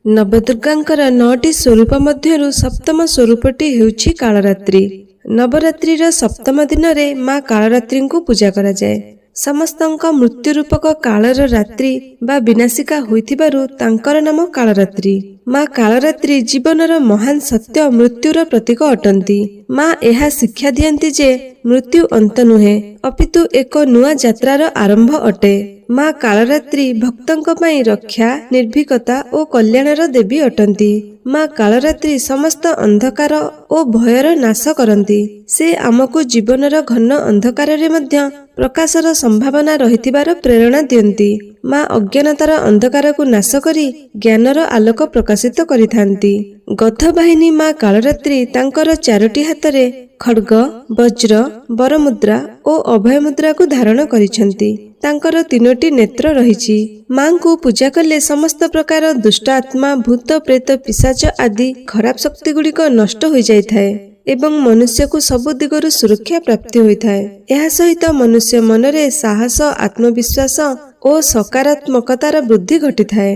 नवदुर्गांकर 9टी स्वरूप मध्यरु सप्तम स्वरूपटी हेउछि कालरात्रि। नवरात्रिर सप्तम दिन रे माँ कालरात्रि को पूजा करा जाए। समस्तंक मृत्यु रूपक कालर रात्रि बा विनाशिका होइथिबारु तांकर नाम कालरात्रि। माँ कालरात्रि जीवनर महान सत्य मृत्युर प्रतीक अटंती। माँ एहा शिक्षा दियंती जे मृत्यु अंत नुहे अपितु एक नुआ यात्रार आरंभ अटे। माँ कालरात्रि भक्तंक पई रक्षा, निर्भीकता और कल्याणर देवी अटंती। माँ कालरात्रि समस्त अंधकार और भयर नाश करती। से आमको जीवनर घन अंधकार रे मध्य प्रकाशर संभावना रहिथिबार प्रेरणा दियंती। माँ अज्ञानतार अंधकार को नाश करी ज्ञानर आलोक प्रकाशित करिथांती। गद्धबाहिनी माँ कालरात्रि तांकर 4टी हाथ रे खड्ग, वज्र, बरमुद्रा और अभय मुद्रा को धारण करिछंती। तांकर 3टी नेत्र रहिछि। माँ को पूजा कले समस्त प्रकार दुष्ट आत्मा, भूत, प्रेत, पिशाच आदि खराब शक्ति गुड़िक नष्ट हो जाए एवं मनुष्य को सब दिगरु सुरक्षा प्राप्ति होइथाए। एहा सहित मनुष्य मनरे साहस, आत्मविश्वास और सकारात्मकतार वृद्धि घटिथाए।